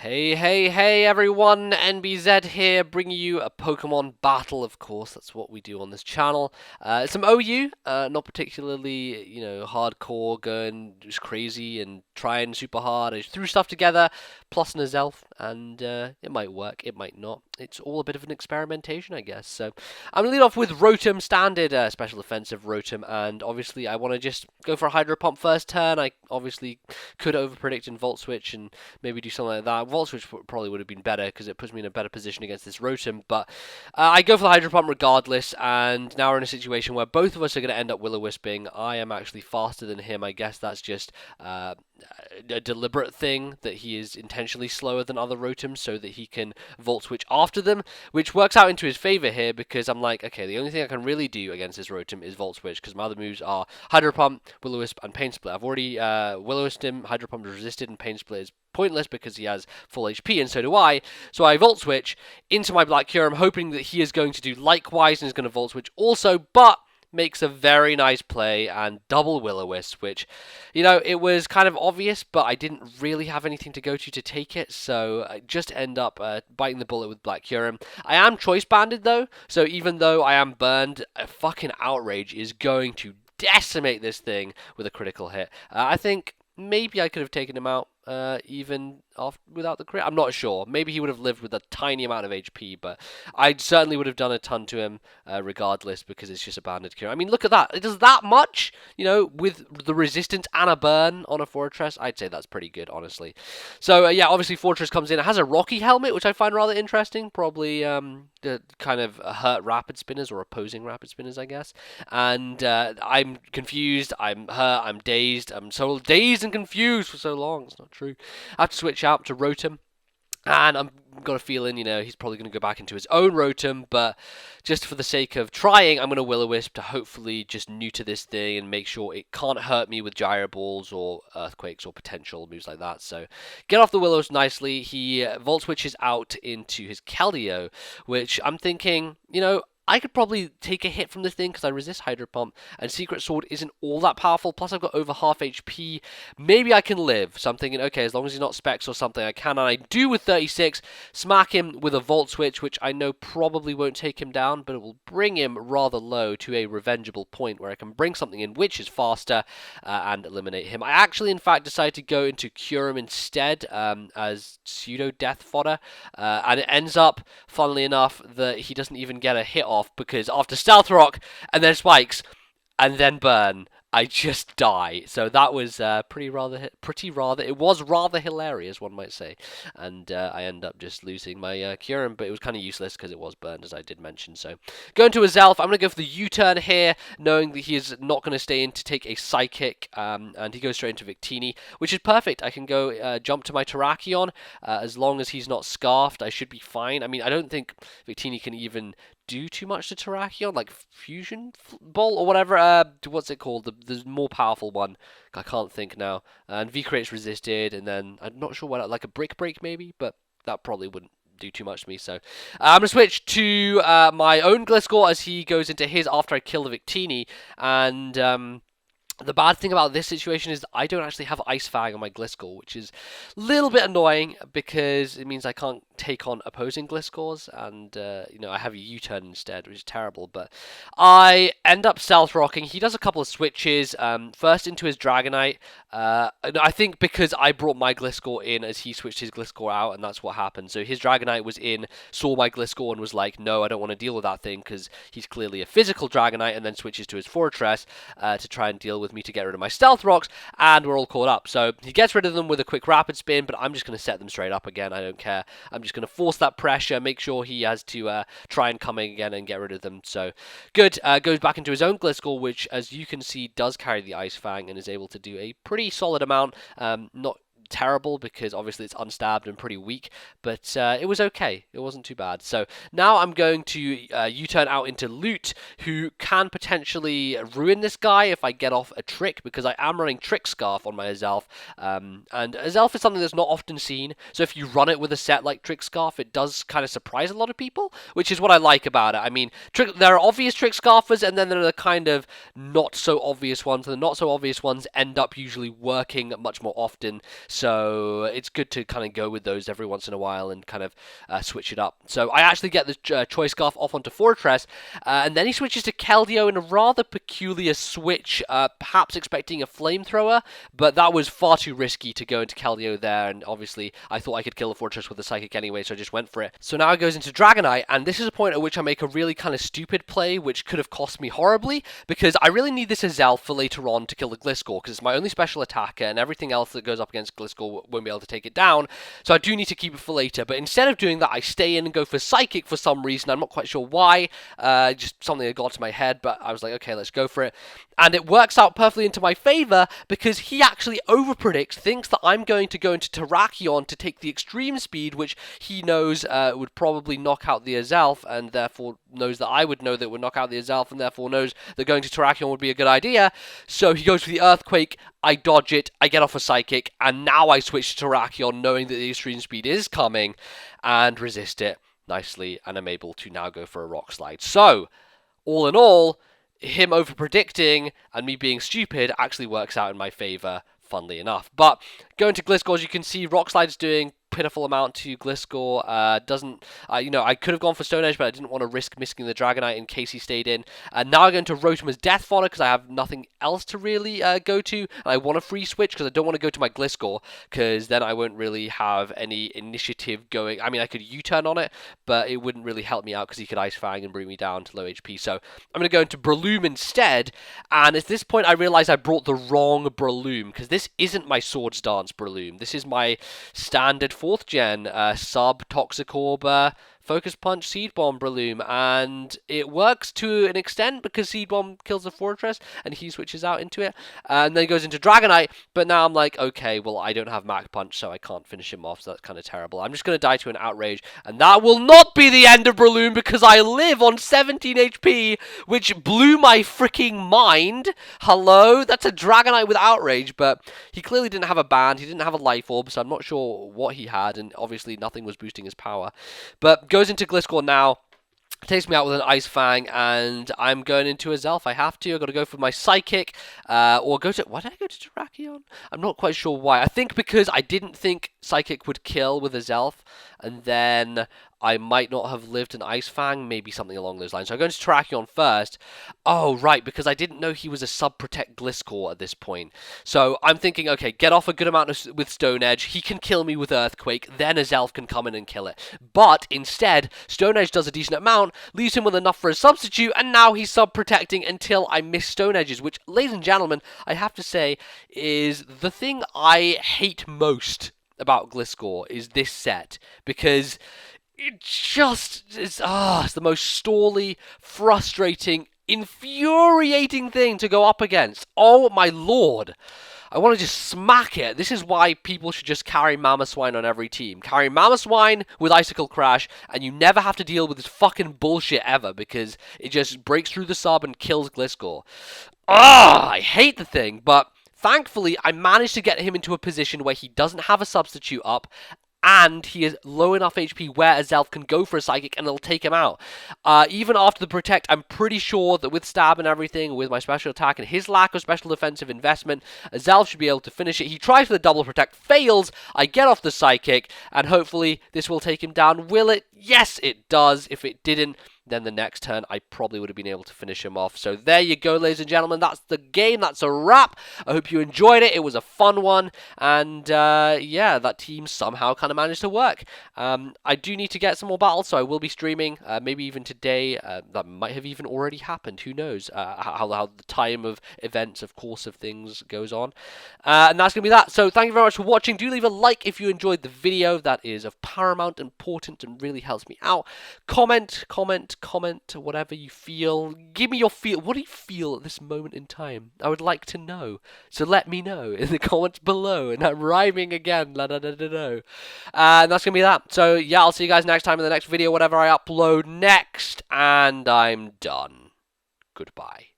Hey everyone, NBZ here, bringing you a Pokemon battle, of course, that's what we do on this channel. Some OU, not particularly, hardcore, going just crazy and trying super hard. I just threw stuff together, plus an Azelf, and it might work, it might not. It's all a bit of an experimentation, I guess. So I'm going to lead off with Rotom, standard special offensive Rotom, and obviously I want to just go for a Hydro Pump first turn. I obviously could overpredict in Volt Switch and maybe do something like that. Volt Switch probably would have been better because it puts me in a better position against this Rotom, but I go for the Hydro Pump regardless, and now we're in a situation where both of us are going to end up Will-O-Wisping. I am actually faster than him. I guess that's just a deliberate thing, that he is intentionally slower than other Rotoms so that he can Volt Switch after them, which works out into his favor here because I'm like, okay, the only thing I can really do against this Rotom is Volt Switch because my other moves are Hydro Pump, Will-O-Wisp, and Pain Split. I've already Will-O-Wisped him, Hydro Pump is resisted, and Pain Split is pointless because he has full HP, and so do I. So I Volt Switch into my Black Kyurem, hoping that he is going to do likewise and is going to Volt Switch also, but makes a very nice play and double Will-O-Wisp, which, it was kind of obvious, but I didn't really have anything to go to take it, so I just end up biting the bullet with Black Kyurem. I am choice banded though, so even though I am burned, a fucking Outrage is going to decimate this thing with a critical hit. I think maybe I could have taken him out even without the crit. I'm not sure. Maybe he would have lived with a tiny amount of HP, but I certainly would have done a ton to him regardless because it's just a banded cure. I mean, look at that. It does that much, with the resistance and a burn on a Fortress. I'd say that's pretty good, honestly. So, yeah, obviously Fortress comes in. It has a Rocky helmet, which I find rather interesting. Probably the kind of hurt Rapid Spinners or opposing Rapid Spinners, I guess. And I'm confused. I'm hurt. I'm dazed. I'm so dazed and confused for so long. It's not true. I have to switch out to Rotom, and I've got a feeling, he's probably going to go back into his own Rotom, but just for the sake of trying, I'm going to Will-O-Wisp to hopefully just neuter this thing and make sure it can't hurt me with Gyro Balls or Earthquakes or potential moves like that. So get off the Willows nicely. He Volt Switches out into his Keldeo, which I'm thinking, I could probably take a hit from this thing because I resist Hydro Pump, and Secret Sword isn't all that powerful, plus I've got over half HP. Maybe I can live. So I'm thinking, okay, as long as he's not Specs or something, I can, and I do with 36. Smack him with a Volt Switch, which I know probably won't take him down, but it will bring him rather low to a revengeable point where I can bring something in which is faster and eliminate him. I actually, in fact, decided to go into Kyurem instead as pseudo-death fodder, and it ends up, funnily enough, that he doesn't even get a hit off because after Stealth Rock and then Spikes and then Burn, I just die. So that was it was rather hilarious, one might say. And I end up just losing my Kyurem, but it was kind of useless because it was burned, as I did mention. So going to a Zelf, I'm going to go for the U-turn here, knowing that he is not going to stay in to take a Psychic, and he goes straight into Victini, which is perfect. I can go jump to my Terrakion. As long as he's not Scarfed, I should be fine. I mean, I don't think Victini can even do too much to Terrakion, like Fusion Ball or whatever. What's it called? The more powerful one. I can't think now. And V-Crate's resisted, and then I'm not sure what, like a Brick Break maybe, but that probably wouldn't do too much to me. So I'm going to switch to my own Gliscor as he goes into his after I kill the Victini, and the bad thing about this situation is that I don't actually have Ice Fang on my Gliscor, which is a little bit annoying because it means I can't take on opposing Gliscors, and I have a U-turn instead, which is terrible. But I end up Stealth Rocking. He does a couple of switches, first into his Dragonite. And I think because I brought my Gliscor in as he switched his Gliscor out, and that's what happened. So his Dragonite was in, saw my Gliscor, and was like, no, I don't want to deal with that thing because he's clearly a physical Dragonite, and then switches to his Fortress to try and deal with me to get rid of my Stealth Rocks, and we're all caught up. So he gets rid of them with a quick Rapid Spin, but I'm just going to set them straight up again. I don't care. I'm just going to force that pressure, make sure he has to try and come in again and get rid of them. So good. Goes back into his own Gliscor, which, as you can see, does carry the Ice Fang and is able to do a pretty solid amount. Not terrible because obviously it's unstabbed and pretty weak, but it was okay. It wasn't too bad. So now I'm going to U-turn out into Lute, who can potentially ruin this guy if I get off a trick, because I am running Trick Scarf on my Azelf, and Azelf is something that's not often seen, so if you run it with a set like Trick Scarf, it does kind of surprise a lot of people, which is what I like about it. I mean, there are obvious Trick Scarfers, and then there are the kind of not so obvious ones, and the not so obvious ones end up usually working much more often. So it's good to kind of go with those every once in a while and kind of switch it up. So I actually get the Choice Scarf off onto Fortress, and then he switches to Keldeo in a rather peculiar switch, perhaps expecting a Flamethrower, but that was far too risky to go into Keldeo there, and obviously I thought I could kill the Fortress with a Psychic anyway, so I just went for it. So now it goes into Dragonite, and this is a point at which I make a really kind of stupid play, which could have cost me horribly, because I really need this Azelf for later on to kill the Gliscor, because it's my only special attacker, and everything else that goes up against Gliscor won't be able to take it down, so I do need to keep it for later. But instead of doing that, I stay in and go for Psychic for some reason. I'm not quite sure why, just something that got to my head, but I was like, okay, let's go for it. And it works out perfectly into my favor, because he actually overpredicts, thinks that I'm going to go into Terrakion to take the extreme speed, which he knows would probably knock out the Azelf, and therefore knows that I would know that it would knock out the Azelf, and therefore knows that going to Terrakion would be a good idea. So he goes for the Earthquake, I dodge it, I get off a Psychic, and now I switch to Terrakion knowing that the extreme speed is coming, and resist it nicely, and I'm able to now go for a Rock Slide. So, all in all, him over-predicting and me being stupid actually works out in my favor, funnily enough. But going to Gliscor, as you can see, Rock Slide's doing pitiful amount to Gliscor. I could have gone for Stone Edge, but I didn't want to risk missing the Dragonite in case he stayed in. Now I'm going to Rotoma's Death Fodder because I have nothing else to really go to, and I want a free switch because I don't want to go to my Gliscor, because then I won't really have any initiative going. I mean, I could U-turn on it, but it wouldn't really help me out because he could Ice Fang and bring me down to low HP. So I'm going to go into Breloom instead, and at this point I realize I brought the wrong Breloom, because this isn't my Swords Dance Breloom. This is my standard 4th gen sub Toxic Orb Focus Punch Seed Bomb Breloom, and it works to an extent because Seed Bomb kills the Fortress and he switches out into it, and then goes into Dragonite. But now I'm like, okay, well, I don't have Mach Punch, so I can't finish him off, so that's kind of terrible. I'm just going to die to an Outrage, and that will not be the end of Breloom because I live on 17 HP, which blew my freaking mind. Hello? That's a Dragonite with Outrage, but he clearly didn't have a band, he didn't have a Life Orb, so I'm not sure what he had, and obviously nothing was boosting his power. But goes into Gliscor now, takes me out with an Ice Fang, and I'm going into Azelf. I have to. I've got to go for my Psychic, or go to... Why did I go to Terrakion? I'm not quite sure why. I think because I didn't think Psychic would kill with Azelf, and then I might not have lived an Ice Fang, maybe something along those lines. So I'm going to Terrakion first. Oh, right, because I didn't know he was a sub-protect Gliscor at this point. So I'm thinking, okay, get off a good amount with Stone Edge. He can kill me with Earthquake, then Azelf can come in and kill it. But instead, Stone Edge does a decent amount, leaves him with enough for a substitute, and now he's sub-protecting until I miss Stone Edges, which, ladies and gentlemen, I have to say, is the thing I hate most about Gliscor is this set, because it just is, it's the most stally, frustrating, infuriating thing to go up against. Oh my lord. I want to just smack it. This is why people should just carry Mamoswine on every team. Carry Mamoswine with Icicle Crash, and you never have to deal with this fucking bullshit ever, because it just breaks through the sub and kills Gliscor. I hate the thing, but thankfully I managed to get him into a position where he doesn't have a substitute up, and he is low enough HP where Azelf can go for a Psychic and it'll take him out. Even after the Protect, I'm pretty sure that with Stab and everything, with my special attack and his lack of special defensive investment, Azelf should be able to finish it. He tries for the double Protect, fails, I get off the Psychic, and hopefully this will take him down. Will it? Yes, it does. If it didn't, then the next turn I probably would have been able to finish him off. So there you go, ladies and gentlemen. That's the game. That's a wrap. I hope you enjoyed it. It was a fun one. And yeah, that team somehow kind of managed to work. I do need to get some more battles, so I will be streaming, maybe even today. That might have even already happened. Who knows how the time of events, of course, of things goes on. And that's going to be that. So thank you very much for watching. Do leave a like if you enjoyed the video. That is of paramount importance and really helps me out. Comment, whatever you feel. Give me your feel. What do you feel at this moment in time? I would like to know. So let me know in the comments below. And I'm rhyming again. And that's going to be that. So yeah, I'll see you guys next time in the next video, whatever I upload next. And I'm done. Goodbye.